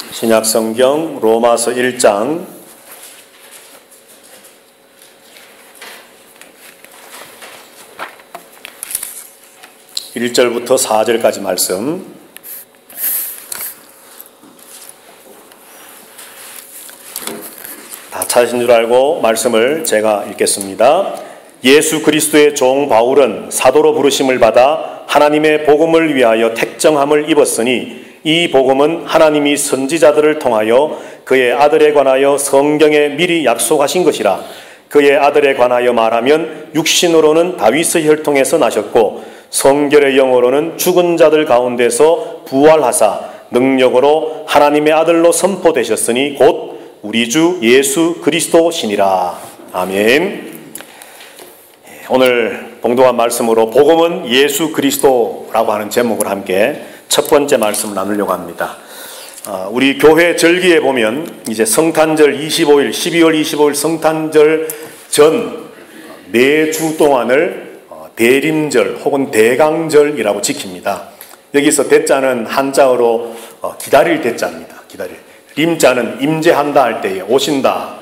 신약성경 로마서 1장 1절부터 4절까지 말씀. 다 찾으신 줄 알고 말씀을 제가 읽겠습니다. 예수 그리스도의 종 바울은 사도로 부르심을 받아 하나님의 복음을 위하여 택정함을 입었으니 이 복음은 하나님이 선지자들을 통하여 그의 아들에 관하여 성경에 미리 약속하신 것이라. 그의 아들에 관하여 말하면 육신으로는 다윗의 혈통에서 나셨고 성결의 영으로는 죽은 자들 가운데서 부활하사 능력으로 하나님의 아들로 선포되셨으니 곧 우리 주 예수 그리스도시니라. 아멘. 오늘 봉독한 말씀으로 복음은 예수 그리스도라고 하는 제목을 함께 첫 번째 말씀을 나누려고 합니다. 우리 교회 절기에 보면 이제 성탄절 25일, 12월 25일 성탄절 전 4주 동안을 대림절 혹은 대강절이라고 지킵니다. 여기서 대자는 한자어로 기다릴 대자입니다. 기다릴. 림자는 임재한다 할 때에 오신다.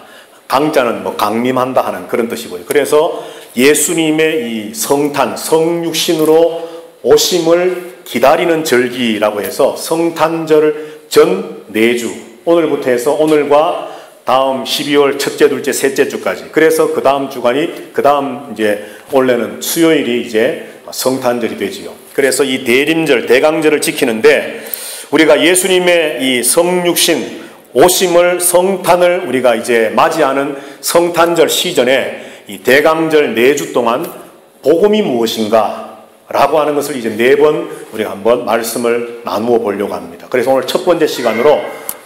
강자는 강림한다 하는 그런 뜻이고요. 그래서 예수님의 이 성탄, 성육신으로 오심을 기다리는 절기라고 해서 성탄절 전 4주, 오늘부터 해서 오늘과 다음 12월 첫째, 둘째, 셋째 주까지. 그래서 그 다음 주간이, 그 다음 이제 원래는 수요일이 이제 성탄절이 되지요. 그래서 이 대림절, 대강절을 지키는데 우리가 예수님의 이 성육신, 오심을, 성탄을 우리가 이제 맞이하는 성탄절 시전에 이 대강절 4주 동안 복음이 무엇인가 라고 하는 것을 이제 4번 우리가 한번 말씀을 나누어 보려고 합니다. 그래서 오늘 첫 번째 시간으로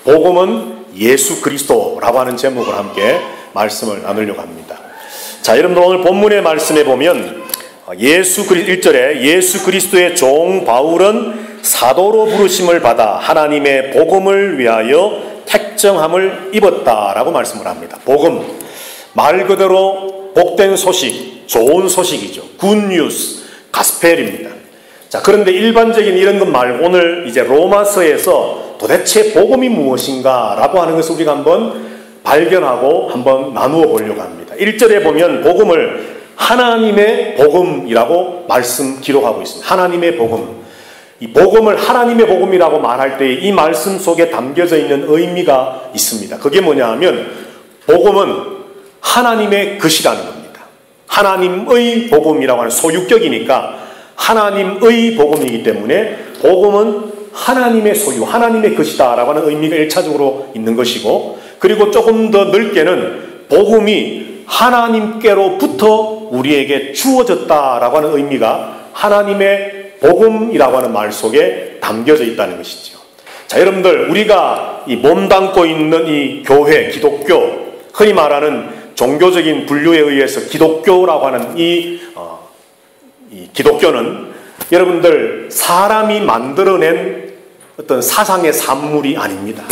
복음은 예수 그리스도라고 하는 제목을 함께 말씀을 나누려고 합니다. 자, 여러분들 오늘 본문의 말씀에 보면 1절에 예수 그리스도의 종 바울은 사도로 부르심을 받아 하나님의 복음을 위하여 택정함을 입었다라고 말씀을 합니다. 복음, 말 그대로 복된 소식, 좋은 소식이죠. 굿뉴스, 가스펠입니다. 자, 그런데 일반적인 이런 것 말고 오늘 이제 로마서에서 도대체 복음이 무엇인가 라고 하는 것을 우리가 한번 발견하고 한번 나누어 보려고 합니다. 1절에 보면 복음을 하나님의 복음이라고 기록하고 있습니다. 하나님의 복음. 이 복음을 하나님의 복음이라고 말할 때 이 말씀 속에 담겨져 있는 의미가 있습니다. 그게 뭐냐 하면 복음은 하나님의 것이라는 겁니다. 하나님의 복음이라고 하는 소유격이니까 하나님의 복음이기 때문에 복음은 하나님의 소유, 하나님의 것이다 라고 하는 의미가 1차적으로 있는 것이고, 그리고 조금 더 넓게는 복음이 하나님께로부터 우리에게 주어졌다라고 하는 의미가 하나님의 복음이라고 하는 말 속에 담겨져 있다는 것이죠. 자, 여러분들 우리가 이 몸담고 있는 이 교회, 기독교, 흔히 말하는 종교적인 분류에 의해서 기독교라고 하는 이 기독교는 여러분들 사람이 만들어낸 어떤 사상의 산물이 아닙니다.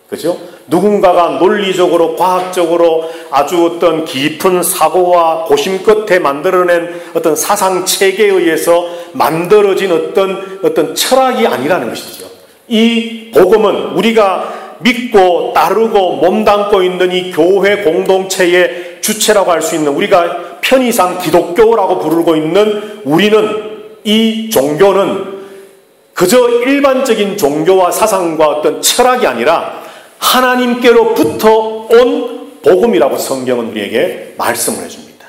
그죠? 누군가가 논리적으로, 과학적으로 아주 어떤 깊은 사고와 고심 끝에 만들어낸 어떤 사상 체계에 의해서 만들어진 어떤 철학이 아니라는 것이죠. 이 복음은 우리가 믿고 따르고 몸담고 있는 이 교회 공동체의 주체라고 할 수 있는, 우리가 편의상 기독교라고 부르고 있는 우리는, 이 종교는 그저 일반적인 종교와 사상과 어떤 철학이 아니라 하나님께로부터 온 복음이라고 성경은 우리에게 말씀을 해줍니다.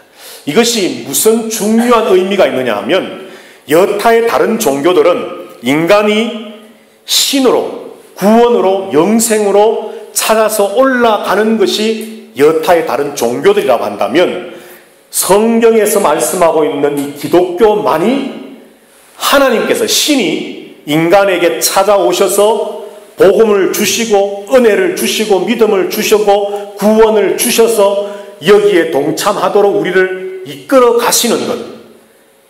이것이 무슨 중요한 의미가 있느냐 하면 여타의 다른 종교들은 인간이 신으로, 구원으로, 영생으로 찾아서 올라가는 것이 여타의 다른 종교들이라고 한다면 성경에서 말씀하고 있는 이 기독교만이 하나님께서, 신이 인간에게 찾아오셔서 복음을 주시고 은혜를 주시고 믿음을 주시고 구원을 주셔서 여기에 동참하도록 우리를 이끌어 가시는 것,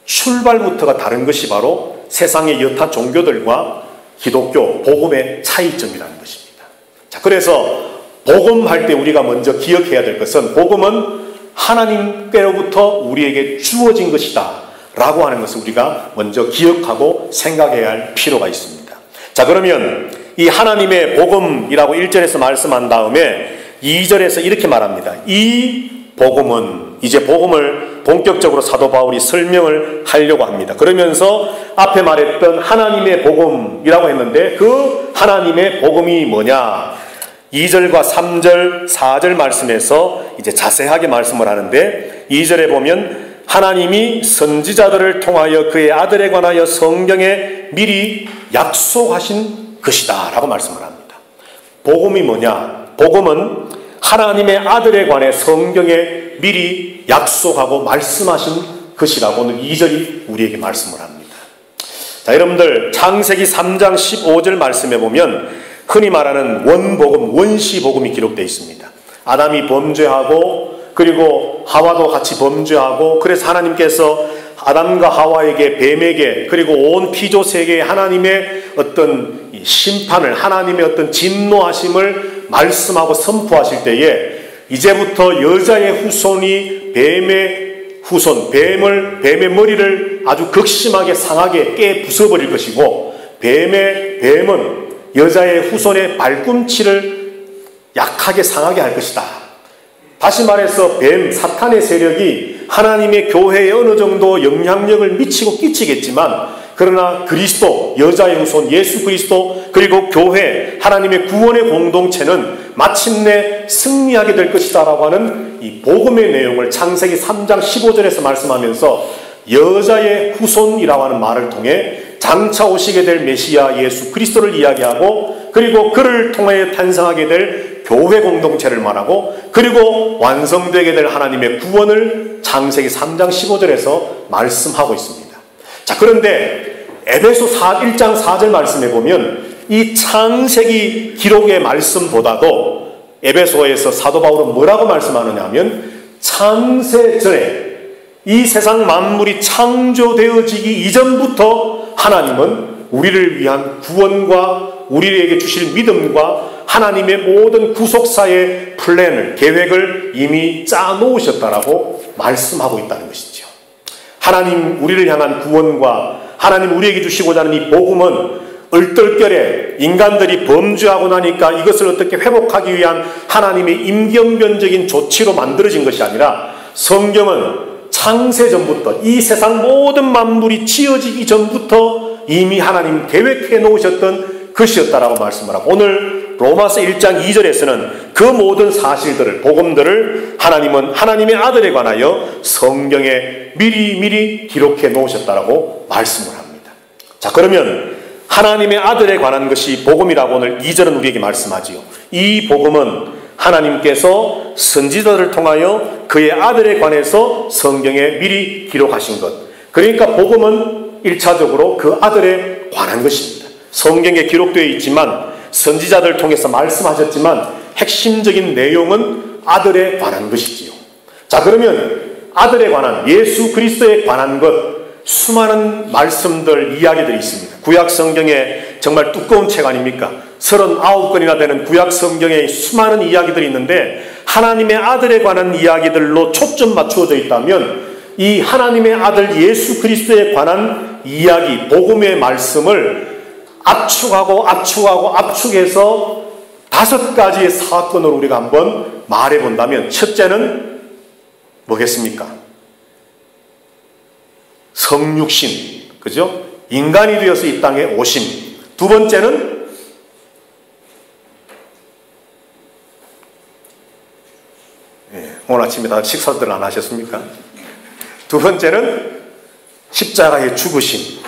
출발부터가 다른 것이 바로 세상의 여타 종교들과 기독교, 복음의 차이점이라는 것입니다. 자, 그래서 복음할 때 우리가 먼저 기억해야 될 것은 복음은 하나님께로부터 우리에게 주어진 것이다 라고 하는 것을 우리가 먼저 기억하고 생각해야 할 필요가 있습니다. 자, 그러면 이 하나님의 복음이라고 1절에서 말씀한 다음에 2절에서 이렇게 말합니다. 이 복음은, 이제 복음을 본격적으로 사도 바울이 설명을 하려고 합니다. 그러면서 앞에 말했던 하나님의 복음이라고 했는데 그 하나님의 복음이 뭐냐? 2절과 3절, 4절 말씀에서 이제 자세하게 말씀을 하는데 2절에 보면 하나님이 선지자들을 통하여 그의 아들에 관하여 성경에 미리 약속하신 것이다 라고 말씀을 합니다. 복음이 뭐냐? 복음은 하나님의 아들에 관해 성경에 미리 약속하고 말씀하신 것이라고 오늘 2절이 우리에게 말씀을 합니다. 자, 여러분들 창세기 3장 15절 말씀에 보면 흔히 말하는 원복음, 원시복음이 기록되어 있습니다. 아담이 범죄하고 그리고 하와도 같이 범죄하고 그래서 하나님께서 아담과 하와에게, 뱀에게, 그리고 온 피조 세계에 하나님의 어떤 심판을, 하나님의 어떤 진노하심을 말씀하고 선포하실 때에 이제부터 여자의 후손이 뱀의 후손, 뱀의 머리를 아주 극심하게 상하게 깨 부숴버릴 것이고 뱀은 여자의 후손의 발꿈치를 약하게 상하게 할 것이다. 다시 말해서 뱀, 사탄의 세력이 하나님의 교회에 어느 정도 영향력을 미치고 끼치겠지만 그러나 그리스도, 여자의 후손 예수 그리스도 그리고 교회, 하나님의 구원의 공동체는 마침내 승리하게 될 것이다 라고 하는 이 복음의 내용을 창세기 3장 15절에서 말씀하면서 여자의 후손이라고 하는 말을 통해 장차 오시게 될 메시아 예수 그리스도를 이야기하고 그리고 그를 통해 탄생하게 될 교회 공동체를 말하고 그리고 완성되게 될 하나님의 구원을 창세기 3장 15절에서 말씀하고 있습니다. 자, 그런데 에베소 1장 4절 말씀에 보면 이 창세기 기록의 말씀보다도 에베소에서 사도 바울은 뭐라고 말씀하느냐 하면 창세전에 이 세상 만물이 창조되어지기 이전부터 하나님은 우리를 위한 구원과 우리에게 주실 믿음과 하나님의 모든 구속사의 플랜을, 계획을 이미 짜놓으셨다라고 말씀하고 있다는 것이죠. 하나님 우리를 향한 구원과 하나님 우리에게 주시고자 하는 이 복음은 얼떨결에 인간들이 범죄하고 나니까 이것을 어떻게 회복하기 위한 하나님의 임경변적인 조치로 만들어진 것이 아니라 성경은 창세전부터 이 세상 모든 만물이 지어지기 전부터 이미 하나님 계획해 놓으셨던 것이었다라고 말씀을 하고 오늘 로마서 1장 2절에서는 그 모든 사실들을, 복음들을 하나님은 하나님의 아들에 관하여 성경에 미리 기록해 놓으셨다라고 말씀을 합니다. 자, 그러면 하나님의 아들에 관한 것이 복음이라고 오늘 2절은 우리에게 말씀하지요. 이 복음은 하나님께서 선지자들을 통하여 그의 아들에 관해서 성경에 미리 기록하신 것. 그러니까 복음은 1차적으로 그 아들에 관한 것입니다. 성경에 기록되어 있지만 선지자들을 통해서 말씀하셨지만 핵심적인 내용은 아들에 관한 것이지요. 자, 그러면 아들에 관한, 예수 그리스도에 관한 것 수많은 말씀들, 이야기들이 있습니다. 구약 성경에 정말 두꺼운 책 아닙니까? 39권이나 되는 구약 성경에 수많은 이야기들이 있는데 하나님의 아들에 관한 이야기들로 초점 맞추어져 있다면 이 하나님의 아들 예수 그리스도에 관한 이야기, 복음의 말씀을 압축해서 5가지의 사건을 우리가 한번 말해본다면 첫째는 뭐겠습니까? 성육신, 그죠? 인간이 되어서 이 땅에 오심. 두 번째는 오늘 아침에 다들 식사들 안 하셨습니까? 두 번째는 십자가의 죽으심.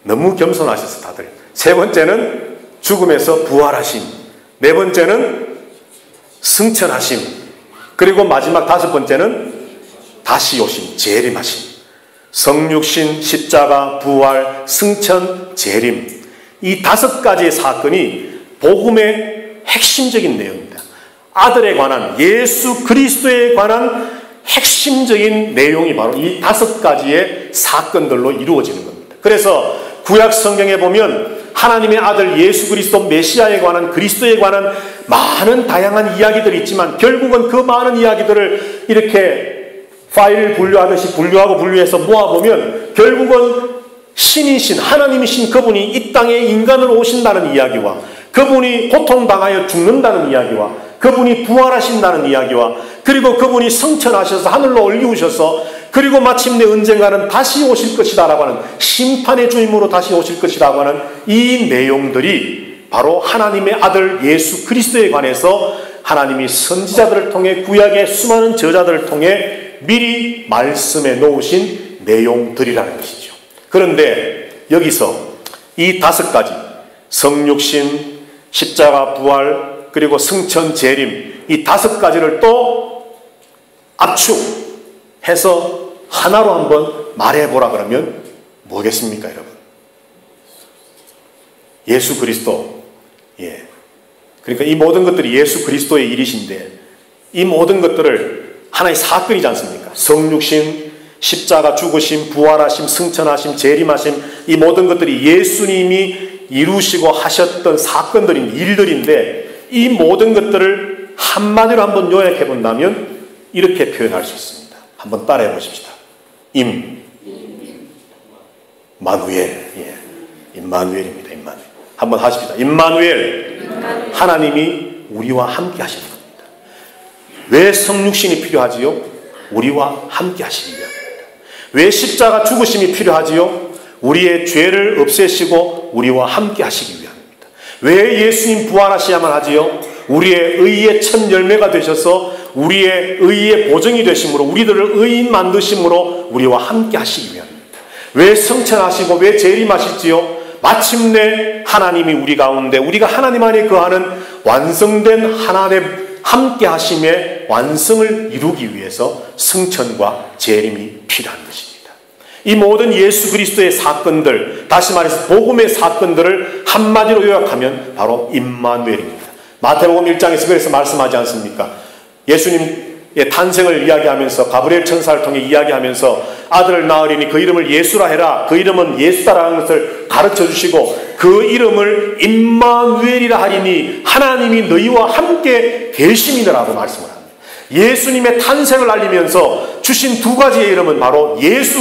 너무 겸손하셔서 다들. 세 번째는 죽음에서 부활하심. 네 번째는 승천하심. 그리고 마지막 5번째는 다시 오심, 재림하심. 성육신, 십자가, 부활, 승천, 재림. 이 5가지의 사건이 복음의 핵심적인 내용입니다. 아들에 관한, 예수 그리스도에 관한 핵심적인 내용이 바로 이 5가지의 사건들로 이루어지는 겁니다. 그래서 구약 성경에 보면 하나님의 아들 예수 그리스도 메시아에 관한, 그리스도에 관한 많은 다양한 이야기들이 있지만 결국은 그 많은 이야기들을 이렇게 파일을 분류하듯이 분류해서 모아보면 결국은 신이신, 하나님이신 그분이 이 땅에 인간으로 오신다는 이야기와 그분이 고통당하여 죽는다는 이야기와 그분이 부활하신다는 이야기와 그리고 그분이 성천하셔서 하늘로 올리우셔서 그리고 마침내 언젠가는 다시 오실 것이다 라고 하는 심판의 주임으로 다시 오실 것이라고 하는 이 내용들이 바로 하나님의 아들 예수 그리스도에 관해서 하나님이 선지자들을 통해 구약의 수많은 저자들을 통해 미리 말씀해 놓으신 내용들이라는 것이죠. 그런데 여기서 이 5가지 성육신, 십자가, 부활, 그리고 승천, 재림 이 5가지를 또 압축해서 하나로 한번 말해보라 그러면 뭐겠습니까, 여러분? 예수 그리스도. 예. 그러니까 이 모든 것들이 예수 그리스도의 일이신데 이 모든 것들을 하나의 사건이지 않습니까? 성육신, 십자가, 죽으심, 부활하심, 승천하심, 재림하심 이 모든 것들이 예수님이 이루시고 하셨던 사건들인 일들인데 이 모든 것들을 한마디로 한번 요약해 본다면 이렇게 표현할 수 있습니다. 한번 따라해 보십시다. 임마누엘. 예. 임마누엘입니다. 임마누엘. 한번 하십시다. 임마누엘. 하나님이 우리와 함께 하시는 겁니다. 왜 성육신이 필요하지요? 우리와 함께 하시기 위함입니다. 왜 십자가 죽으심이 필요하지요? 우리의 죄를 없애시고 우리와 함께 하시기 위함입니다. 왜 예수님 부활하셔야만 하지요? 우리의 의의 첫 열매가 되셔서 우리의 의의 보증이 되심으로 우리들을 의인 만드심으로 우리와 함께 하시기 위함입니다. 왜 성천하시고 왜 재림하실지요? 마침내 하나님이 우리 가운데 우리가 하나님 안에 거하는 완성된 하나님의 함께 하심의 완성을 이루기 위해서 승천과 재림이 필요한 것입니다. 이 모든 예수 그리스도의 사건들, 다시 말해서 복음의 사건들을 한마디로 요약하면 바로 임마누엘입니다. 마태복음 1장에서 그래서 말씀하지 않습니까? 예수님의 탄생을 이야기하면서 가브리엘 천사를 통해 이야기하면서 아들을 낳으리니 그 이름을 예수라 해라. 그 이름은 예수다라는 것을 가르쳐 주시고 그 이름을 임마누엘이라 하리니 하나님이 너희와 함께 계심이라고 말씀을 합니다. 예수님의 탄생을 알리면서 주신 2가지의 이름은 바로 예수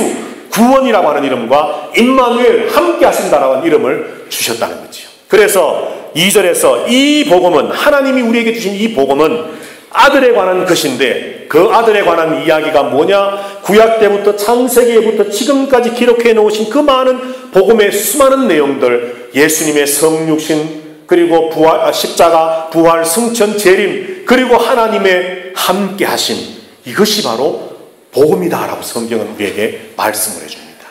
구원이라고 하는 이름과 임마누엘 함께 하신다라고 하는 이름을 주셨다는 거죠. 그래서 2절에서 이 복음은 하나님이 우리에게 주신 이 복음은 아들에 관한 것인데 그 아들에 관한 이야기가 뭐냐? 구약 때부터 창세기부터 지금까지 기록해 놓으신 그 많은 복음의 수많은 내용들, 예수님의 성육신, 그리고 부활, 십자가, 부활, 승천, 재림, 그리고 하나님의 함께 하심, 이것이 바로 복음이다라고 성경은 우리에게 말씀을 해줍니다.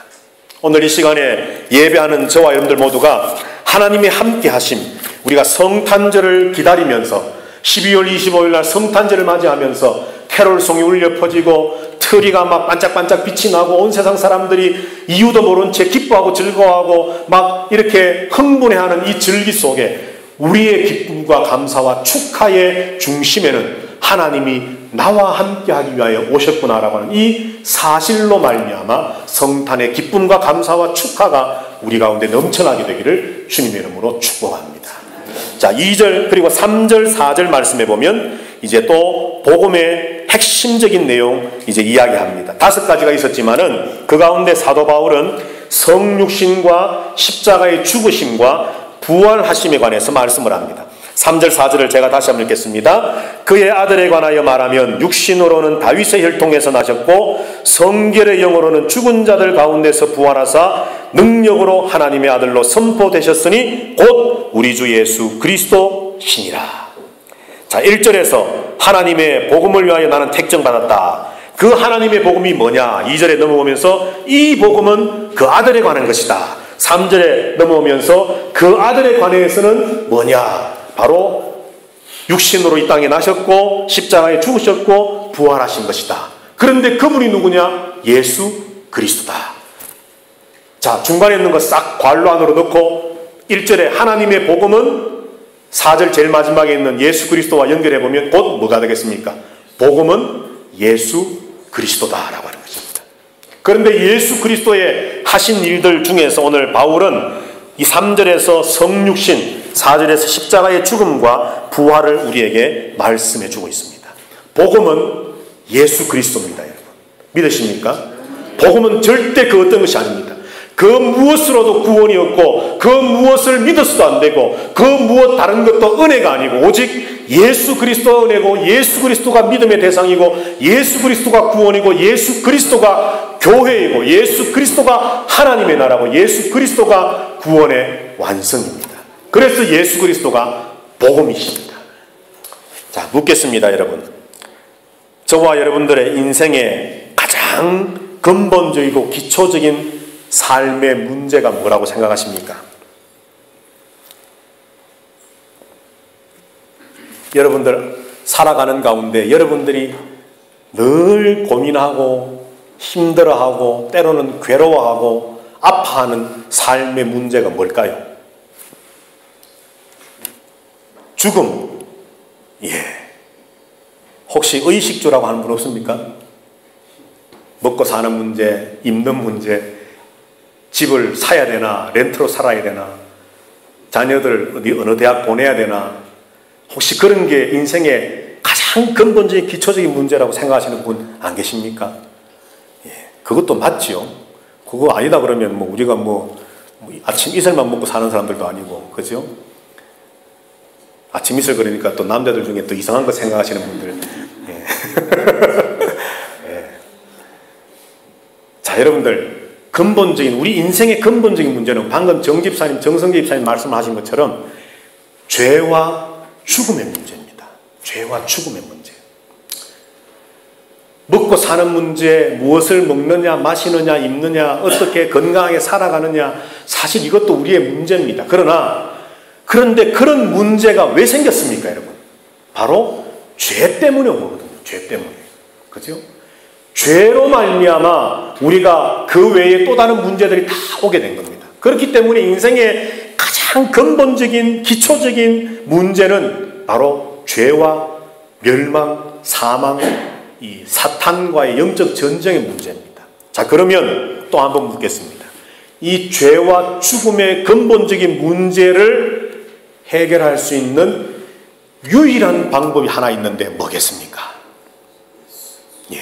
오늘 이 시간에 예배하는 저와 여러분들 모두가 하나님의 함께 하심, 우리가 성탄절을 기다리면서 12월 25일 날 성탄절을 맞이하면서 캐롤송이 울려 퍼지고 트리가 막 반짝반짝 빛이 나고 온 세상 사람들이 이유도 모른 채 기뻐하고 즐거워하고 막 이렇게 흥분해하는 이 절기 속에 우리의 기쁨과 감사와 축하의 중심에는 하나님이 나와 함께하기 위하여 오셨구나라고 하는 이 사실로 말미암아 성탄의 기쁨과 감사와 축하가 우리 가운데 넘쳐나게 되기를 주님의 이름으로 축복합니다. 자, 2절 그리고 3절 4절 말씀해 보면 이제 또 복음의 핵심적인 내용 이제 이야기합니다. 5가지가 있었지만은 그 가운데 사도 바울은 성육신과 십자가의 죽으심과 부활하심에 관해서 말씀을 합니다. 3절 4절을 제가 다시 한번 읽겠습니다. 그의 아들에 관하여 말하면 육신으로는 다윗의 혈통에서 나셨고 성결의 영으로는 죽은 자들 가운데서 부활하사 능력으로 하나님의 아들로 선포되셨으니 곧 우리 주 예수 그리스도시니라. 자, 1절에서 하나님의 복음을 위하여 나는 택정받았다. 그 하나님의 복음이 뭐냐? 2절에 넘어오면서 이 복음은 그 아들에 관한 것이다. 3절에 넘어오면서 그 아들에 관해서는 뭐냐? 바로 육신으로 이 땅에 나셨고 십자가에 죽으셨고 부활하신 것이다. 그런데 그분이 누구냐? 예수 그리스도다. 자, 중간에 있는 거 싹 괄호 안으로 넣고 1절에 하나님의 복음은 4절 제일 마지막에 있는 예수 그리스도와 연결해 보면 곧 뭐가 되겠습니까? 복음은 예수 그리스도다라고 하는 것입니다. 그런데 예수 그리스도의 하신 일들 중에서 오늘 바울은 이 3절에서 성육신, 4절에서 십자가의 죽음과 부활을 우리에게 말씀해 주고 있습니다. 복음은 예수 그리스도입니다, 여러분. 믿으십니까? 복음은 절대 그 어떤 것이 아닙니다. 그 무엇으로도 구원이 없고 그 무엇을 믿어서도 안 되고 그 무엇 다른 것도 은혜가 아니고 오직 예수 그리스도가 은혜고 예수 그리스도가 믿음의 대상이고 예수 그리스도가 구원이고 예수 그리스도가 교회이고 예수 그리스도가 하나님의 나라고 예수 그리스도가 구원의 완성입니다. 그래서 예수 그리스도가 복음이십니다. 자, 묻겠습니다, 여러분. 저와 여러분들의 인생의 가장 근본적이고 기초적인 삶의 문제가 뭐라고 생각하십니까? 여러분들 살아가는 가운데 여러분들이 늘 고민하고 힘들어하고 때로는 괴로워하고 아파하는 삶의 문제가 뭘까요? 죽음. 예. 혹시 의식주라고 하는 분 없습니까? 먹고 사는 문제, 입는 문제, 집을 사야 되나, 렌트로 살아야 되나, 자녀들 어느 대학 보내야 되나, 혹시 그런 게 인생의 가장 근본적인 기초적인 문제라고 생각하시는 분 안 계십니까? 예, 그것도 맞지요. 그거 아니다 그러면 우리가 아침 이슬만 먹고 사는 사람들도 아니고, 그죠? 아침 이슬 그러니까 또 남자들 중에 또 이상한 거 생각하시는 분들. 예. 예. 자, 여러분들. 우리 인생의 근본적인 문제는 방금 정집사님, 정성재 집사님 말씀하신 것처럼 죄와 죽음의 문제입니다. 죄와 죽음의 문제. 먹고 사는 문제, 무엇을 먹느냐, 마시느냐, 입느냐, 어떻게 건강하게 살아가느냐, 사실 이것도 우리의 문제입니다. 그런데 그런 문제가 왜 생겼습니까, 여러분? 바로 죄 때문에 온 거거든요. 죄 때문에. 그죠? 죄로 말미암아 우리가 그 외에 또 다른 문제들이 다 오게 된 겁니다. 그렇기 때문에 인생의 가장 근본적인 기초적인 문제는 바로 죄와 멸망, 사망, 이 사탄과의 영적 전쟁의 문제입니다. 자, 그러면 또 한번 묻겠습니다. 이 죄와 죽음의 근본적인 문제를 해결할 수 있는 유일한 방법이 하나 있는데 뭐겠습니까? 예.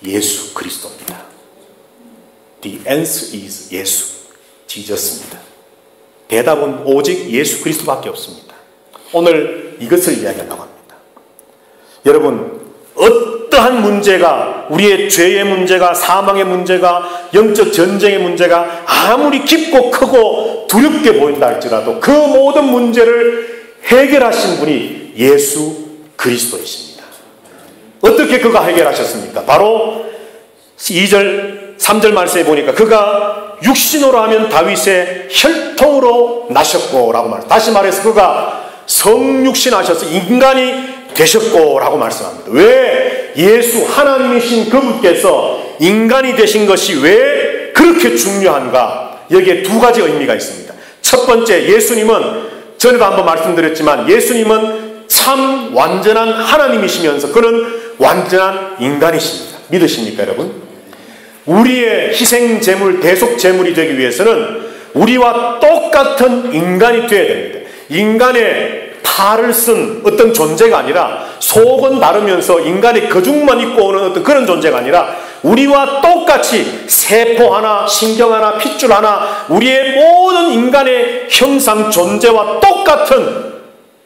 예수 그리스도입니다. The answer is 예수, 지저스입니다. 대답은 오직 예수 그리스도밖에 없습니다. 오늘 이것을 이야기하려고 합니다. 여러분, 어떠한 문제가, 우리의 죄의 문제가, 사망의 문제가, 영적 전쟁의 문제가 아무리 깊고 크고 두렵게 보인다 할지라도 그 모든 문제를 해결하신 분이 예수 그리스도이십니다. 어떻게 그가 해결하셨습니까? 바로 2절, 3절 말씀에 보니까 그가 육신으로 하면 다윗의 혈통으로 나셨고 라고 말합니다. 다시 말해서 그가 성육신하셔서 인간이 되셨고 라고 말씀합니다. 왜 예수 하나님이신 그분께서 인간이 되신 것이 왜 그렇게 중요한가? 여기에 두 가지 의미가 있습니다. 첫 번째, 예수님은 전에도 한번 말씀드렸지만 예수님은 참 완전한 하나님이시면서 그는 완전한 인간이십니다. 믿으십니까, 여러분? 우리의 희생 제물, 대속 제물이 되기 위해서는 우리와 똑같은 인간이 되어야 됩니다. 인간의 탈을 쓴 어떤 존재가 아니라 속은 다르면서 인간의 거죽만 입고 오는 어떤 그런 존재가 아니라 우리와 똑같이 세포 하나, 신경 하나, 핏줄 하나, 우리의 모든 인간의 형상 존재와 똑같은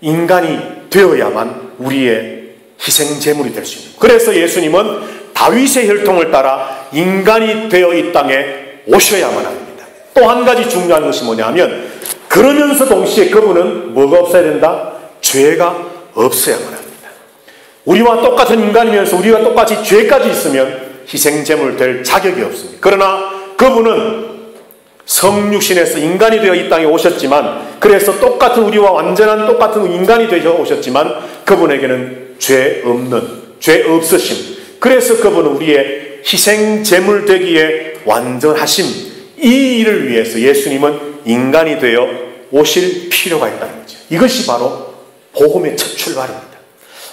인간이 되어야만 우리의 희생제물이 될 수 있는. 그래서 예수님은 다윗의 혈통을 따라 인간이 되어 이 땅에 오셔야만 합니다. 또 한 가지 중요한 것이 뭐냐면 그러면서 동시에 그분은 뭐가 없어야 된다? 죄가 없어야만 합니다. 우리와 똑같은 인간이면서 우리와 똑같이 죄까지 있으면 희생제물 될 자격이 없습니다. 그러나 그분은 성육신에서 인간이 되어 이 땅에 오셨지만 그래서 똑같은 우리와 완전한 똑같은 인간이 되어 오셨지만 그분에게는 죄 없는, 죄 없으심, 그래서 그분은 우리의 희생제물 되기에 완전하심, 이 일을 위해서 예수님은 인간이 되어 오실 필요가 있다는 거죠. 이것이 바로 복음의 첫 출발입니다.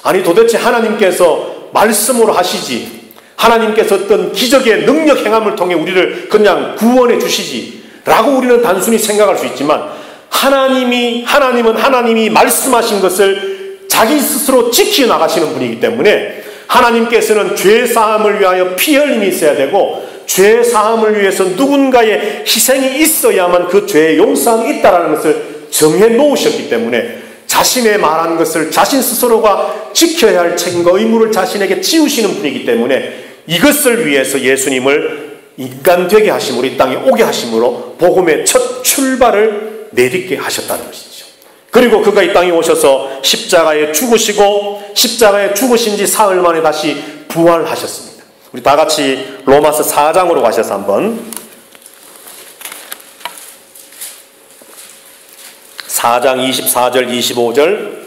아니 도대체 하나님께서 말씀으로 하시지, 하나님께서 어떤 기적의 능력 행함을 통해 우리를 그냥 구원해 주시지 라고 우리는 단순히 생각할 수 있지만 하나님은 하나님이 말씀하신 것을 자기 스스로 지켜나가시는 분이기 때문에 하나님께서는 죄사함을 위하여 피 흘림이 있어야 되고 죄 사함을 위해서 누군가의 희생이 있어야만 그 죄의 용서함이 있다는 것을 정해 놓으셨기 때문에 자신의 말한 것을 자신 스스로가 지켜야 할 책임과 의무를 자신에게 지우시는 분이기 때문에 이것을 위해서 예수님을 인간 되게 하심으로 이 땅에 오게 하심으로 복음의 첫 출발을 내딛게 하셨다는 것이죠. 그리고 그가 이 땅에 오셔서 십자가에 죽으시고 십자가에 죽으신 지 사흘 만에 다시 부활하셨습니다. 우리 다 같이 로마서 4장으로 가셔서 한번 4장 24절 25절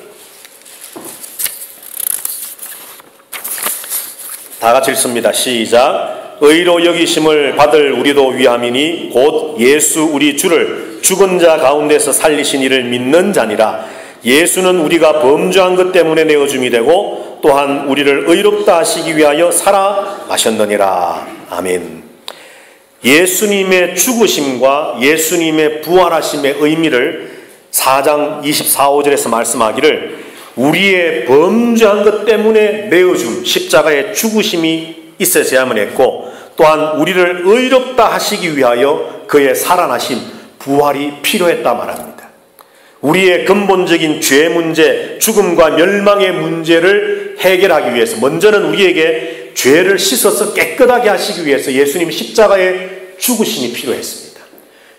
다 같이 읽습니다. 시작. 의로 여기심을 받을 우리도 위함이니 곧 예수 우리 주를 죽은 자 가운데서 살리신 이를 믿는 자니라. 예수는 우리가 범죄한 것 때문에 내어줌이 되고 또한 우리를 의롭다 하시기 위하여 살아가셨느니라. 아멘. 예수님의 죽으심과 예수님의 부활하심의 의미를 4장 24, 5절에서 말씀하기를 우리의 범죄한 것 때문에 내어줌, 십자가의 죽으심이 있어야만 했고 또한 우리를 의롭다 하시기 위하여 그의 살아나심, 부활이 필요했다 말합니다. 우리의 근본적인 죄 문제, 죽음과 멸망의 문제를 해결하기 위해서 먼저는 우리에게 죄를 씻어서 깨끗하게 하시기 위해서 예수님 십자가의 죽으심이 필요했습니다.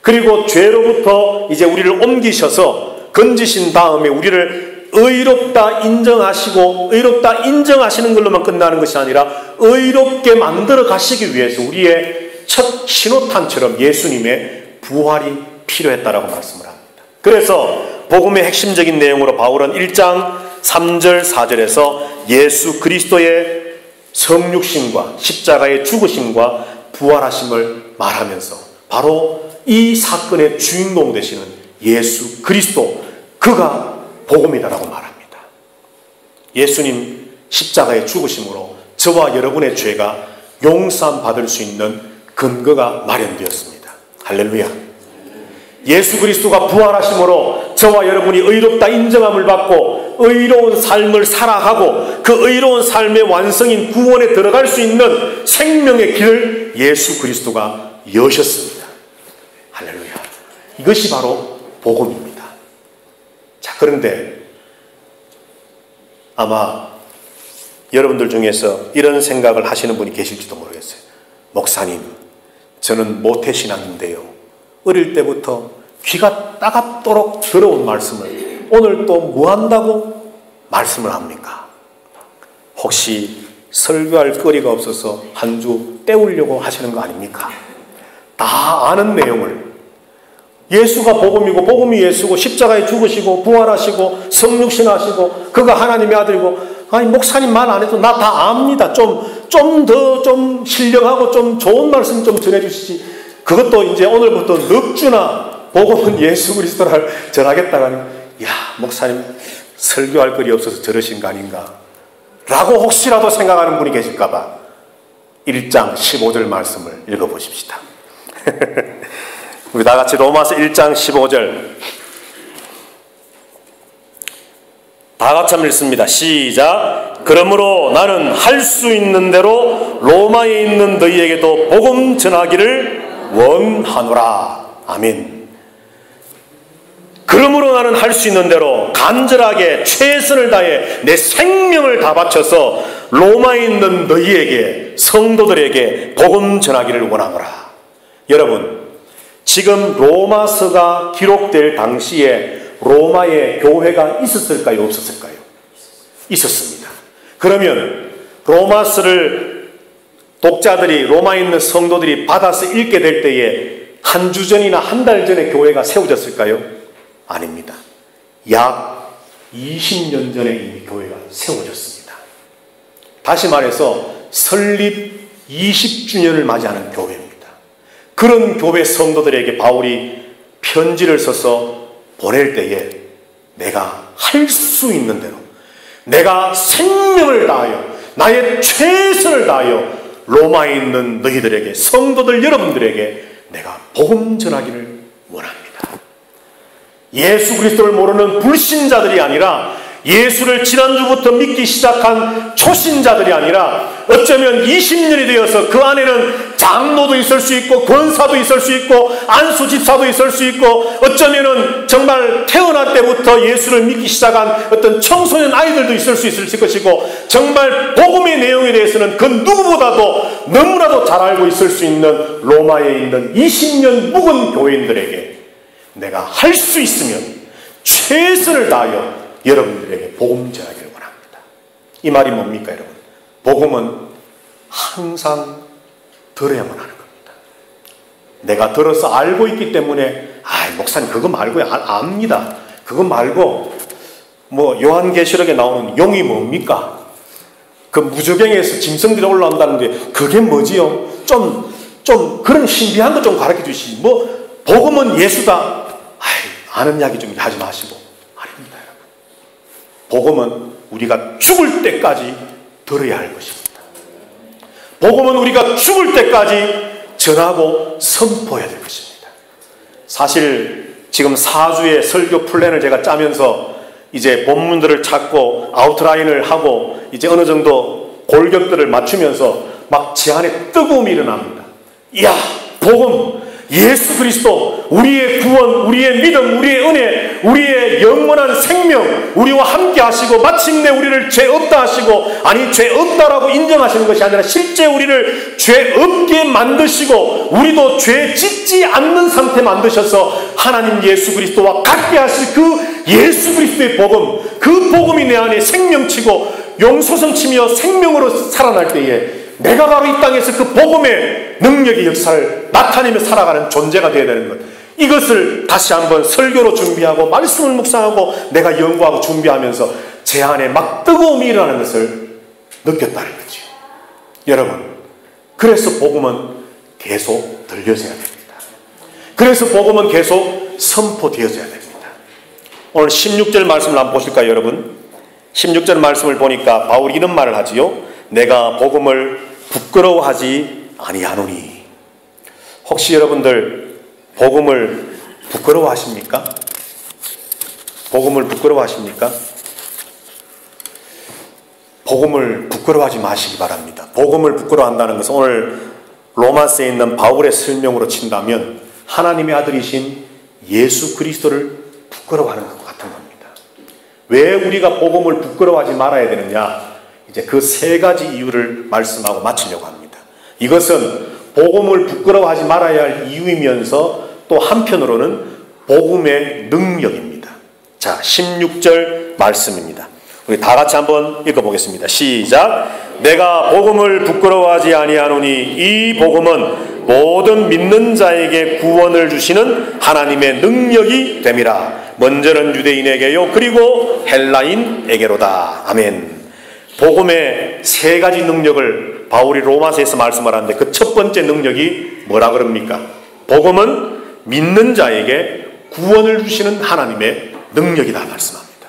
그리고 죄로부터 이제 우리를 옮기셔서 건지신 다음에 우리를 의롭다 인정하시고 의롭다 인정하시는 걸로만 끝나는 것이 아니라 의롭게 만들어 가시기 위해서 우리의 첫 신호탄처럼 예수님의 부활이 필요했다라고 말씀을 합니다. 그래서 복음의 핵심적인 내용으로 바울은 1장 3절 4절에서 예수 그리스도의 성육신과 십자가의 죽으심과 부활하심을 말하면서 바로 이 사건의 주인공 되시는 예수 그리스도, 그가 복음이다라고 말합니다. 예수님 십자가의 죽으심으로 저와 여러분의 죄가 용서함 받을 수 있는 근거가 마련되었습니다. 할렐루야. 예수 그리스도가 부활하심으로 저와 여러분이 의롭다 인정함을 받고 의로운 삶을 살아가고 그 의로운 삶의 완성인 구원에 들어갈 수 있는 생명의 길을 예수 그리스도가 여셨습니다. 할렐루야. 이것이 바로 복음입니다. 자, 그런데 아마 여러분들 중에서 이런 생각을 하시는 분이 계실지도 모르겠어요. 목사님, 저는 모태신앙인데요, 어릴 때부터 귀가 따갑도록 들어온 말씀을 오늘 또 뭐 한다고 말씀을 합니까? 혹시 설교할 거리가 없어서 한 주 때우려고 하시는 거 아닙니까? 다 아는 내용을, 예수가 복음이고 복음이 예수고 십자가에 죽으시고 부활하시고 성육신하시고 그가 하나님의 아들이고, 아니 목사님 말 안 해도 나 다 압니다. 좀 더 신령하고 좀 좋은 말씀 좀 전해주시지. 그것도 이제 오늘부터 넉 주나 복음은 예수 그리스도를 전하겠다고 하니, 야 목사님 설교할 거리 없어서 저러신 거 아닌가 라고 혹시라도 생각하는 분이 계실까봐 1장 15절 말씀을 읽어보십시다. 우리 다 같이 로마서 1장 15절 다 같이 한번 읽습니다. 시작. 그러므로 나는 할 수 있는 대로 로마에 있는 너희에게도 복음 전하기를 원하노라. 아멘. 그러므로 나는 할 수 있는 대로 간절하게 최선을 다해 내 생명을 다 바쳐서 로마에 있는 너희에게, 성도들에게 복음 전하기를 원하노라. 여러분, 지금 로마서가 기록될 당시에 로마에 교회가 있었을까요? 없었을까요? 있었습니다. 그러면 로마서를 독자들이, 로마에 있는 성도들이 받아서 읽게 될 때에 한 주 전이나 한 달 전에 교회가 세워졌을까요? 아닙니다. 약 20년 전에 이미 교회가 세워졌습니다. 다시 말해서 설립 20주년을 맞이하는 교회입니다. 그런 교회 성도들에게 바울이 편지를 써서 보낼 때에 내가 할 수 있는 대로, 내가 생명을 다하여 나의 최선을 다하여 로마에 있는 너희들에게, 성도들 여러분들에게 내가 복음 전하기를 원합니다. 예수 그리스도를 모르는 불신자들이 아니라, 예수를 지난주부터 믿기 시작한 초신자들이 아니라, 어쩌면 20년이 되어서 그 안에는 장로도 있을 수 있고 권사도 있을 수 있고 안수집사도 있을 수 있고 어쩌면은 정말 태어날 때부터 예수를 믿기 시작한 어떤 청소년 아이들도 있을 수 있을 것이고 정말 복음의 내용에 대해서는 그 누구보다도 너무나도 잘 알고 있을 수 있는 로마에 있는 20년 묵은 교인들에게 내가 할 수 있으면 최선을 다하여 여러분들에게 복음 전하기를 원합니다. 이 말이 뭡니까 여러분? 복음은 항상 들어야만 하는 겁니다. 내가 들어서 알고 있기 때문에 목사님 그거 말고요. 압니다. 그거 말고 요한계시록에 나오는 용이 뭡니까? 그 무저갱에서 짐승들이 올라온다는데 그게 뭐지요? 좀 그런 신비한 거 좀 가르쳐 주시지. 복음은 예수다. 아는 이야기 좀 하지 마시고. 아닙니다 여러분. 복음은 우리가 죽을 때까지 들어야 할 것입니다. 복음은 우리가 죽을 때까지 전하고 선포해야 될 것입니다. 사실 지금 4주의 설교 플랜을 제가 짜면서 이제 본문들을 찾고 아웃라인을 하고 이제 어느 정도 골격들을 맞추면서 막 제 안에 뜨거움이 일어납니다. 이야, 복음, 예수 그리스도, 우리의 구원, 우리의 믿음, 우리의 은혜, 우리의 영원한 생명, 우리와 함께 하시고 마침내 우리를 죄 없다 하시고, 아니 죄 없다라고 인정하시는 것이 아니라 실제 우리를 죄 없게 만드시고 우리도 죄 짓지 않는 상태 만드셔서 하나님 예수 그리스도와 같게 하실 그 예수 그리스도의 복음, 그 복음이 내 안에 생명치고 용솟음치며 생명으로 살아날 때에 내가 바로 이 땅에서 그 복음의 능력의 역사를 나타내며 살아가는 존재가 되어야 되는 것. 이것을 다시 한번 설교로 준비하고 말씀을 묵상하고 내가 연구하고 준비하면서 제 안에 막 뜨거움이 일어나는 것을 느꼈다는 거죠. 여러분, 그래서 복음은 계속 들려져야 됩니다. 그래서 복음은 계속 선포되어져야 됩니다. 오늘 16절 말씀을 한번 보실까요 여러분? 16절 말씀을 보니까 바울이 이런 말을 하지요. 내가 복음을 부끄러워하지 아니하노니. 혹시 여러분들 복음을 부끄러워하십니까? 복음을 부끄러워하십니까? 복음을 부끄러워하지 마시기 바랍니다. 복음을 부끄러워한다는 것은 오늘 로마서에 있는 바울의 설명으로 친다면 하나님의 아들이신 예수 그리스도를 부끄러워하는 것 같은 겁니다. 왜 우리가 복음을 부끄러워하지 말아야 되느냐? 이제 그 세 가지 이유를 말씀하고 마치려고 합니다. 이것은 복음을 부끄러워하지 말아야 할 이유이면서 또 한편으로는 복음의 능력입니다. 자, 16절 말씀입니다. 우리 다 같이 한번 읽어보겠습니다. 시작. 내가 복음을 부끄러워하지 아니하노니 이 복음은 모든 믿는 자에게 구원을 주시는 하나님의 능력이 됨이라. 먼저는 유대인에게요 그리고 헬라인에게로다. 아멘. 복음의 세 가지 능력을 바울이 로마서에서 말씀을 하는데 그 첫 번째 능력이 뭐라 그럽니까? 복음은 믿는 자에게 구원을 주시는 하나님의 능력이다 말씀합니다.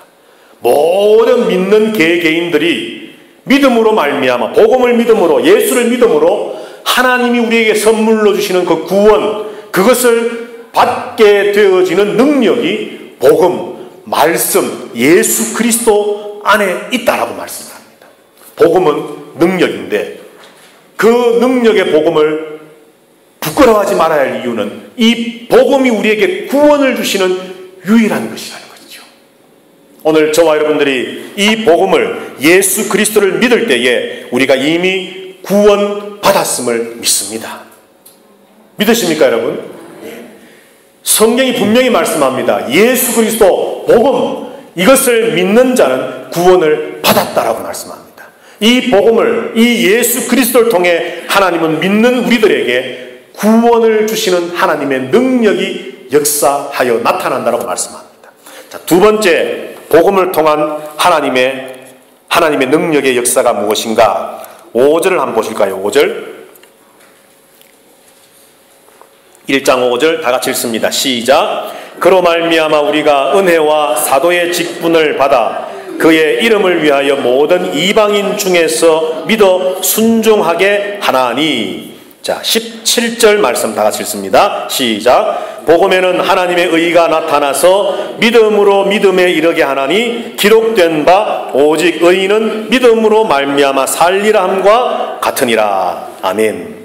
모든 믿는 개개인들이 믿음으로 말미암아 복음을 믿음으로 예수를 믿음으로 하나님이 우리에게 선물로 주시는 그 구원, 그것을 받게 되어지는 능력이 복음, 말씀, 예수 그리스도 안에 있다라고 말씀합니다. 복음은 능력인데 그 능력의 복음을 부끄러워하지 말아야 할 이유는 이 복음이 우리에게 구원을 주시는 유일한 것이라는 것이죠. 오늘 저와 여러분들이 이 복음을 예수 그리스도를 믿을 때에 우리가 이미 구원받았음을 믿습니다. 믿으십니까 여러분? 성경이 분명히 말씀합니다. 예수 그리스도 복음, 이것을 믿는 자는 구원을 받았다라고 말씀합니다. 이 복음을, 이 예수 그리스도를 통해 하나님은 믿는 우리들에게 구원을 주시는 하나님의 능력이 역사하여 나타난다라고 말씀합니다. 자, 두 번째, 복음을 통한 하나님의 능력의 역사가 무엇인가? 5절을 한번 보실까요? 5절. 1장 5절 다 같이 읽습니다. 시작. 그로 말미암아 우리가 은혜와 사도의 직분을 받아 그의 이름을 위하여 모든 이방인 중에서 믿어 순종하게 하나니. 자, 17절 말씀 다 같이 읽습니다. 시작. 복음에는 하나님의 의가 나타나서 믿음으로 믿음에 이르게 하나니 기록된 바 오직 의인은 믿음으로 말미암아 살리라 함과 같으니라. 아멘.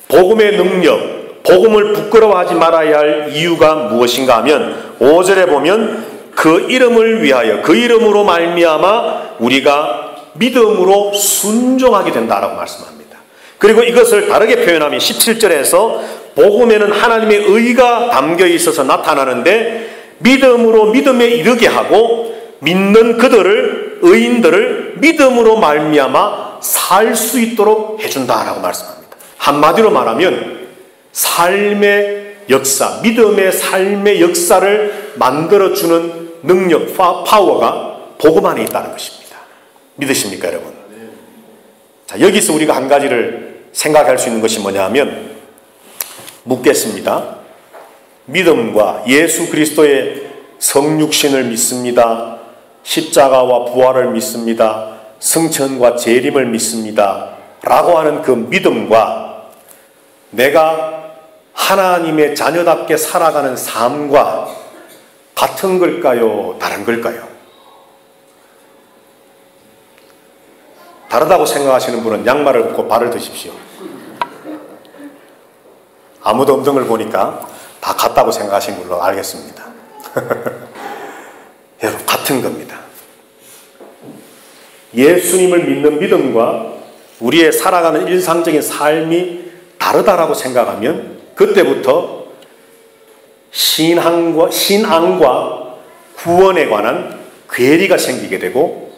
복음의 능력, 복음을 부끄러워하지 말아야 할 이유가 무엇인가 하면 5절에 보면 그 이름을 위하여 그 이름으로 말미암아 우리가 믿음으로 순종하게 된다라고 말씀합니다. 그리고 이것을 다르게 표현하면 17절에서 복음에는 하나님의 의가 담겨 있어서 나타나는데 믿음으로 믿음에 이르게 하고 믿는 그들을 의인들을 믿음으로 말미암아 살 수 있도록 해준다라고 말씀합니다. 한마디로 말하면 삶의 역사, 믿음의 삶의 역사를 만들어주는 능력, 파워가 복음 안에 있다는 것입니다. 믿으십니까, 여러분? 자, 여기서 우리가 한 가지를 생각할 수 있는 것이 뭐냐 하면 묻겠습니다. 믿음과 예수 그리스도의 성육신을 믿습니다. 십자가와 부활을 믿습니다. 승천과 재림을 믿습니다. 라고 하는 그 믿음과 내가 하나님의 자녀답게 살아가는 삶과 같은 걸까요? 다른 걸까요? 다르다고 생각하시는 분은 양말을 벗고 발을 드십시오. 아무도 없는 걸 보니까 다 같다고 생각하신 걸로 알겠습니다. 여러분, 같은 겁니다. 예수님을 믿는 믿음과 우리의 살아가는 일상적인 삶이 다르다라고 생각하면 그때부터 신앙과 구원에 관한 괴리가 생기게 되고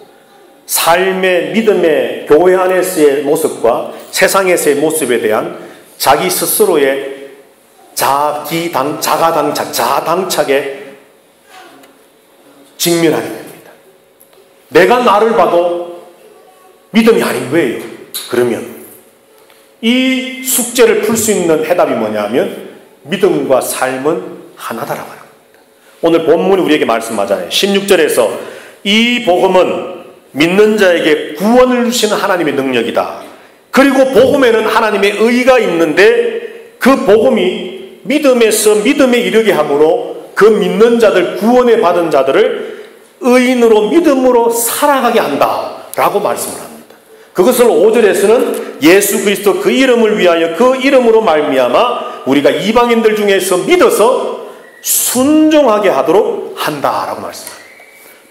삶의 믿음의 교회 안에서의 모습과 세상에서의 모습에 대한 자기 스스로의 자가당착에 직면하게 됩니다. 내가 나를 봐도 믿음이 아닌 거예요. 그러면 이 숙제를 풀 수 있는 해답이 뭐냐면 믿음과 삶은 하나다라고 합니다. 오늘 본문이 우리에게 말씀하잖아요. 16절에서 이 복음은 믿는 자에게 구원을 주시는 하나님의 능력이다. 그리고 복음에는 하나님의 의가 있는데 그 복음이 믿음에서 믿음에 이르게 함으로 그 믿는 자들, 구원에 받은 자들을 의인으로 믿음으로 살아가게 한다라고 말씀을 합니다. 그것을 5절에서는 예수 그리스도 그 이름을 위하여 그 이름으로 말미암아 우리가 이방인들 중에서 믿어서 순종하게 하도록 한다라고 말씀합니다.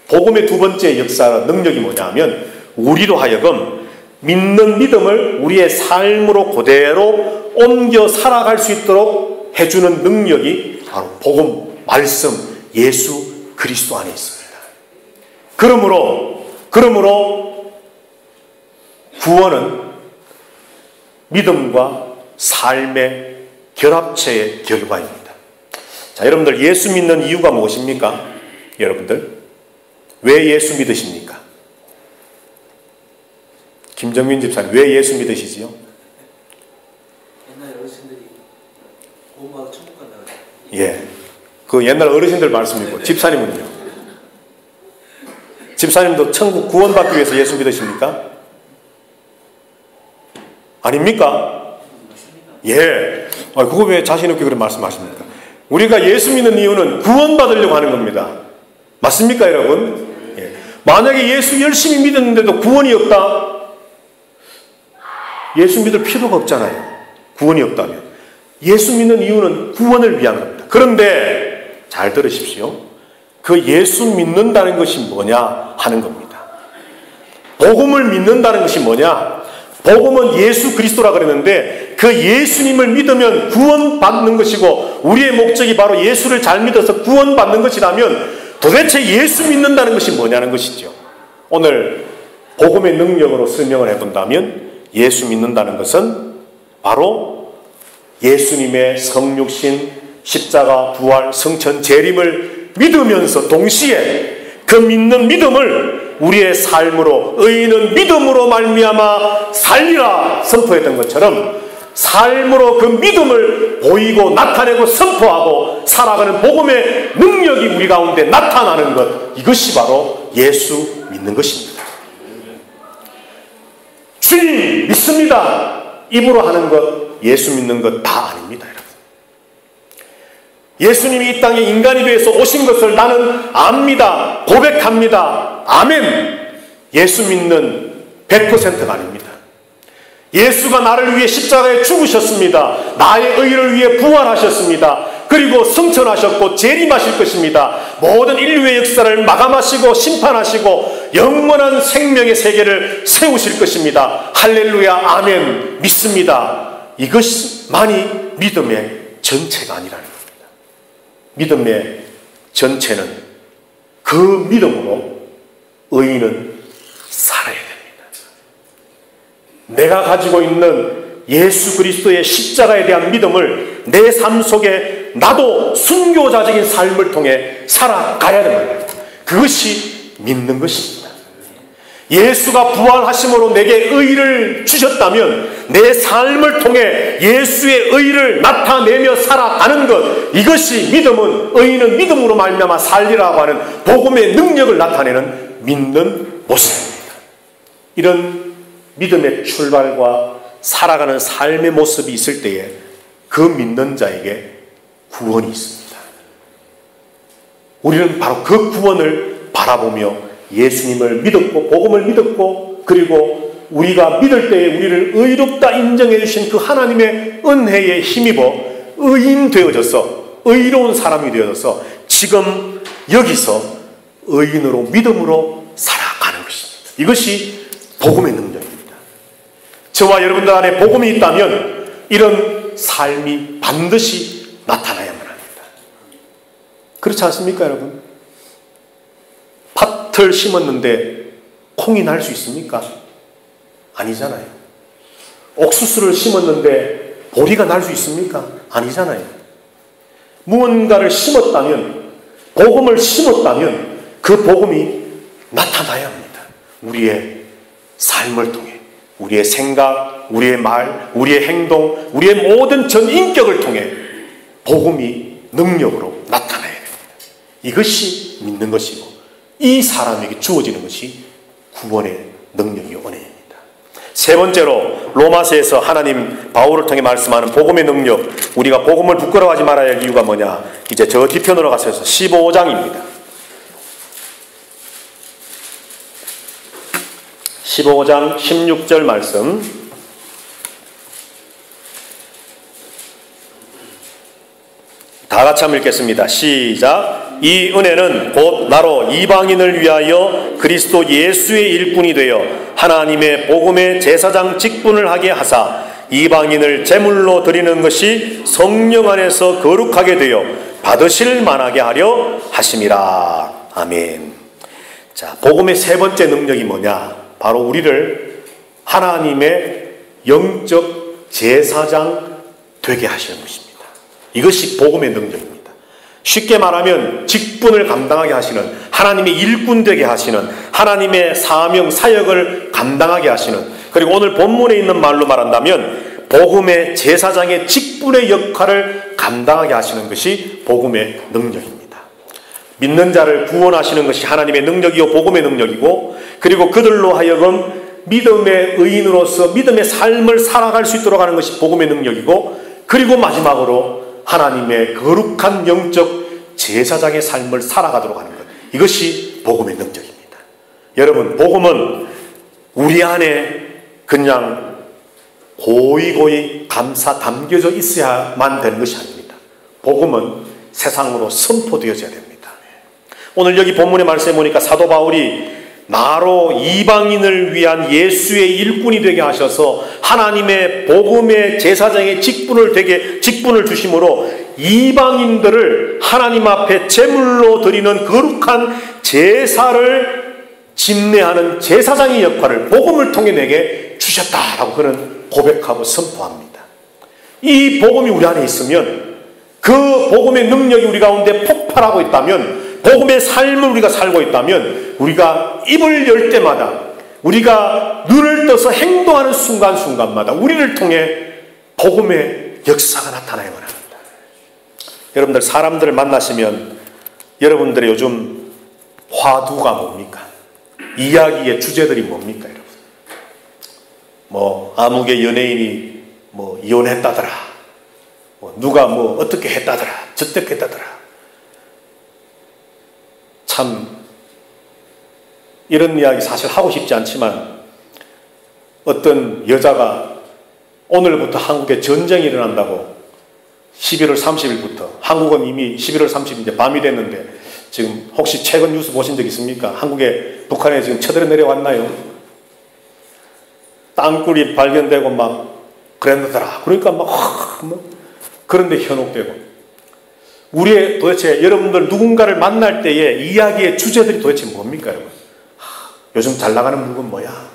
복음의 두 번째 역사 능력이 뭐냐면 우리로 하여금 믿는 믿음을 우리의 삶으로 그대로 옮겨 살아갈 수 있도록 해주는 능력이 바로 복음, 말씀, 예수 그리스도 안에 있습니다. 그러므로 구원은 믿음과 삶의 결합체의 결과입니다. 자, 여러분들 예수 믿는 이유가 무엇입니까? 여러분들 왜 예수 믿으십니까? 김정민 집사님 왜 예수 믿으시지요? 옛날 어르신들이 구원받아 천국 간다고 했어요. 예, 그 옛날 어르신들 말씀이고 네네. 집사님은요? 집사님도 천국 구원받기 위해서 예수 믿으십니까? 아닙니까? 예. 그거 왜 자신 없게 그런 말씀하십니까? 우리가 예수 믿는 이유는 구원받으려고 하는 겁니다. 맞습니까, 여러분? 예. 만약에 예수 열심히 믿었는데도 구원이 없다? 예수 믿을 필요가 없잖아요. 구원이 없다면. 예수 믿는 이유는 구원을 위한 겁니다. 그런데 잘 들으십시오. 그 예수 믿는다는 것이 뭐냐 하는 겁니다. 복음을 믿는다는 것이 뭐냐? 복음은 예수 그리스도라 그랬는데 그 예수님을 믿으면 구원받는 것이고 우리의 목적이 바로 예수를 잘 믿어서 구원받는 것이라면 도대체 예수 믿는다는 것이 뭐냐는 것이죠. 오늘 복음의 능력으로 설명을 해본다면 예수 믿는다는 것은 바로 예수님의 성육신, 십자가, 부활, 승천, 재림을 믿으면서 동시에 그 믿는 믿음을 우리의 삶으로 의인은 믿음으로 말미암아 살리라 선포했던 것처럼 삶으로 그 믿음을 보이고 나타내고 선포하고 살아가는 복음의 능력이 우리 가운데 나타나는 것, 이것이 바로 예수 믿는 것입니다. 주님 믿습니다 입으로 하는 것, 예수 믿는 것 다 아닙니다. 여러분. 예수님이 이 땅에 인간이 되어서 오신 것을 나는 압니다. 고백합니다. 아멘. 예수 믿는 100%가 아닙니다. 예수가 나를 위해 십자가에 죽으셨습니다. 나의 의를 위해 부활하셨습니다. 그리고 승천하셨고 재림하실 것입니다. 모든 인류의 역사를 마감하시고 심판하시고 영원한 생명의 세계를 세우실 것입니다. 할렐루야, 아멘. 믿습니다. 이것만이 믿음의 전체가 아니라는 겁니다. 믿음의 전체는 그 믿음으로 의인은 살아야 됩니다. 내가 가지고 있는 예수 그리스도의 십자가에 대한 믿음을 내 삶 속에 나도 순교자적인 삶을 통해 살아가야 됩니다. 그것이 믿는 것입니다. 예수가 부활하심으로 내게 의를 주셨다면 내 삶을 통해 예수의 의를 나타내며 살아가는 것, 이것이 믿음은, 의인은 믿음으로 말미암아 살리라고 하는 복음의 능력을 나타내는 믿는 모습입니다. 이런 믿음의 출발과 살아가는 삶의 모습이 있을 때에 그 믿는 자에게 구원이 있습니다. 우리는 바로 그 구원을 바라보며 예수님을 믿었고 복음을 믿었고, 그리고 우리가 믿을 때에 우리를 의롭다 인정해 주신 그 하나님의 은혜에 힘입어 의인 되어져서 의로운 사람이 되어져서 지금 여기서 의인으로 믿음으로 살아가는 것입니다. 이것이 복음의 능력입니다. 저와 여러분들 안에 복음이 있다면 이런 삶이 반드시 나타나야만 합니다. 그렇지 않습니까, 여러분? 밭을 심었는데 콩이 날 수 있습니까? 아니잖아요. 옥수수를 심었는데 보리가 날 수 있습니까? 아니잖아요. 무언가를 심었다면, 복음을 심었다면 그 복음이 나타나야 합니다. 우리의 삶을 통해, 우리의 생각, 우리의 말, 우리의 행동, 우리의 모든 전인격을 통해 복음이 능력으로 나타나야 됩니다. 이것이 믿는 것이고, 이 사람에게 주어지는 것이 구원의 능력이요 은혜입니다. 세 번째로 로마서에서 하나님 바울을 통해 말씀하는 복음의 능력, 우리가 복음을 부끄러워하지 말아야 할 이유가 뭐냐, 이제 저 뒤편으로 가서 15장입니다. 15장 16절 말씀, 다 같이 한번 읽겠습니다. 시작. 이 은혜는 곧 나로 이방인을 위하여 그리스도 예수의 일꾼이 되어 하나님의 복음의 제사장 직분을 하게 하사 이방인을 제물로 드리는 것이 성령 안에서 거룩하게 되어 받으실 만하게 하려 하심이라. 아멘. 자, 복음의 세 번째 능력이 뭐냐? 바로 우리를 하나님의 영적 제사장 되게 하시는 것입니다. 이것이 복음의 능력입니다. 쉽게 말하면 직분을 감당하게 하시는, 하나님의 일꾼 되게 하시는, 하나님의 사명, 사역을 감당하게 하시는, 그리고 오늘 본문에 있는 말로 말한다면 복음의 제사장의 직분의 역할을 감당하게 하시는 것이 복음의 능력입니다. 믿는 자를 구원하시는 것이 하나님의 능력이요 복음의 능력이고, 그리고 그들로 하여금 믿음의 의인으로서 믿음의 삶을 살아갈 수 있도록 하는 것이 복음의 능력이고, 그리고 마지막으로 하나님의 거룩한 영적 제사장의 삶을 살아가도록 하는 것, 이것이 복음의 능력입니다. 여러분, 복음은 우리 안에 그냥 고이고이 감사 담겨져 있어야만 되는 것이 아닙니다. 복음은 세상으로 선포되어져야 됩니다. 오늘 여기 본문의 말씀에 보니까 사도 바울이 나로 이방인을 위한 예수의 일꾼이 되게 하셔서 하나님의 복음의 제사장의 직분을 주심으로 이방인들을 하나님 앞에 제물로 드리는 거룩한 제사를 집례하는 제사장의 역할을 복음을 통해 내게 주셨다라고 그는 고백하고 선포합니다. 이 복음이 우리 안에 있으면, 그 복음의 능력이 우리 가운데 폭발하고 있다면, 복음의 삶을 우리가 살고 있다면, 우리가 입을 열 때마다, 우리가 눈을 떠서 행동하는 순간순간마다 우리를 통해 복음의 역사가 나타나야만 합니다. 여러분들, 사람들을 만나시면 여러분들의 요즘 화두가 뭡니까? 이야기의 주제들이 뭡니까, 여러분? 뭐 아무개 연예인이 뭐 이혼했다더라, 뭐 누가 뭐 어떻게 했다더라, 저떻게 했다더라. 참 이런 이야기 사실 하고 싶지 않지만, 어떤 여자가 오늘부터 한국에 전쟁이 일어난다고 11월 30일부터 한국은 이미 11월 30일 이제 밤이 됐는데 지금 혹시 최근 뉴스 보신 적 있습니까? 한국에 북한에 지금 쳐들어 내려왔나요? 땅굴이 발견되고 막 그랬더라. 그러니까 막 그런데 현혹되고 우리의 도대체 여러분들 누군가를 만날 때의 이야기의 주제들이 도대체 뭡니까 여러분? 요즘 잘 나가는 물건 뭐야?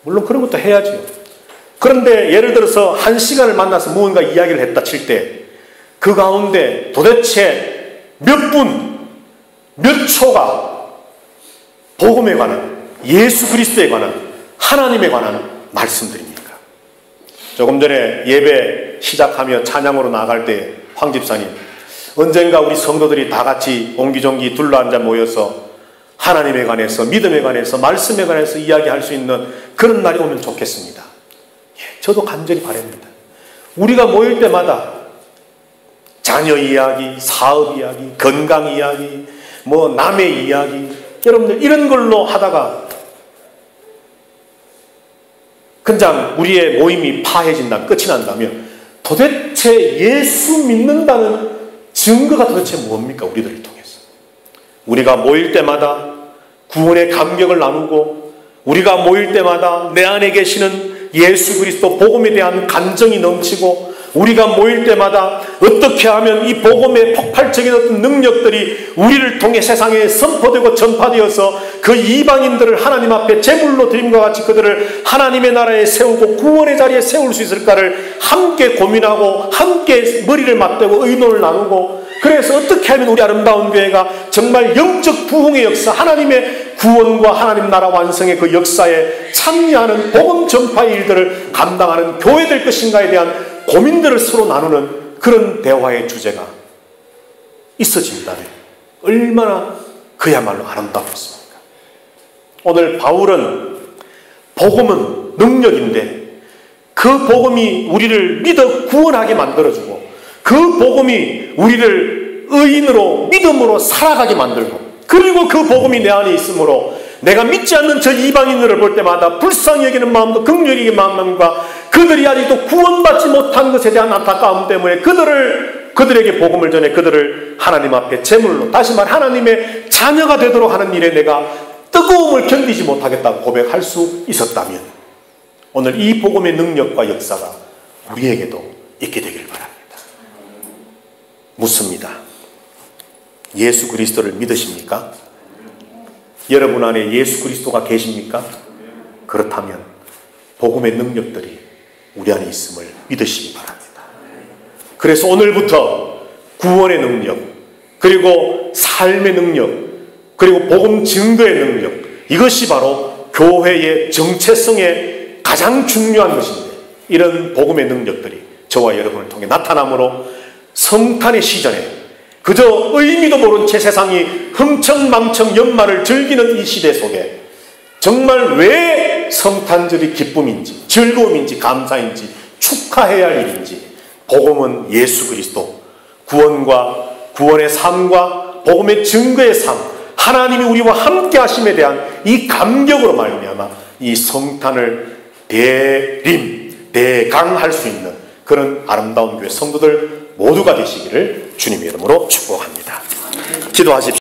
물론 그런 것도 해야죠. 그런데 예를 들어서 1시간을 만나서 무언가 이야기를 했다 칠 때 그 가운데 도대체 몇 분, 몇 초가 복음에 관한, 예수 그리스도에 관한, 하나님에 관한 말씀들입니까? 조금 전에 예배 시작하며 찬양으로 나갈 때 황 집사님, 언젠가 우리 성도들이 다 같이 옹기종기 둘러앉아 모여서 하나님에 관해서, 믿음에 관해서, 말씀에 관해서 이야기할 수 있는 그런 날이 오면 좋겠습니다. 저도 간절히 바랍니다. 우리가 모일 때마다 자녀 이야기, 사업 이야기, 건강 이야기, 뭐 남의 이야기, 여러분들 이런 걸로 하다가 그냥 우리의 모임이 파해진다면, 끝이 난다면 도대체 예수 믿는다는 증거가 도대체 뭡니까? 우리들을 통해서 우리가 모일 때마다 구원의 감격을 나누고 우리가 모일 때마다 내 안에 계시는 예수 그리스도 복음에 대한 간정이 넘치고 우리가 모일 때마다 어떻게 하면 이 복음의 폭발적인 어떤 능력들이 우리를 통해 세상에 선포되고 전파되어서 그 이방인들을 하나님 앞에 제물로 드림과 같이 그들을 하나님의 나라에 세우고 구원의 자리에 세울 수 있을까를 함께 고민하고 함께 머리를 맞대고 의논을 나누고 그래서 어떻게 하면 우리 아름다운 교회가 정말 영적 부흥의 역사, 하나님의 구원과 하나님 나라 완성의 그 역사에 참여하는 복음 전파의 일들을 감당하는 교회 될 것인가에 대한 고민들을 서로 나누는 그런 대화의 주제가 있어진다면 얼마나 그야말로 아름답겠습니까? 오늘 바울은 복음은 능력인데 그 복음이 우리를 믿어 구원하게 만들어주고 그 복음이 우리를 의인으로 믿음으로 살아가게 만들고 그리고 그 복음이 내 안에 있으므로 내가 믿지 않는 저 이방인들을 볼 때마다 불쌍히 여기는 마음도 긍휼히 여기는 마음과 그들이 아직도 구원받지 못한 것에 대한 안타까움 때문에 그들에게 복음을 전해 그들을 하나님 앞에 제물로 다시 말해 하나님의 자녀가 되도록 하는 일에 내가 뜨거움을 견디지 못하겠다고 고백할 수 있었다면 오늘 이 복음의 능력과 역사가 우리에게도 있게 되기를 바랍니다. 묻습니다. 예수 그리스도를 믿으십니까? 여러분 안에 예수 그리스도가 계십니까? 그렇다면 복음의 능력들이 우리 안에 있음을 믿으시기 바랍니다. 그래서 오늘부터 구원의 능력, 그리고 삶의 능력, 그리고 복음 증거의 능력, 이것이 바로 교회의 정체성의 가장 중요한 것인데 이런 복음의 능력들이 저와 여러분을 통해 나타나므로 성탄의 시절에 그저 의미도 모른 채 세상이 흥청망청 연말을 즐기는 이 시대 속에 정말 왜 성탄절이 기쁨인지 즐거움인지 감사인지 축하해야 할 일인지 복음은 예수 그리스도 구원과 구원의 삶과 복음의 증거의 삶 하나님이 우리와 함께 하심에 대한 이 감격으로 말미암아 이 성탄을 대강할 수 있는 그런 아름다운 교회 성도들 모두가 되시기를 주님의 이름으로 축복합니다. 기도하십시오.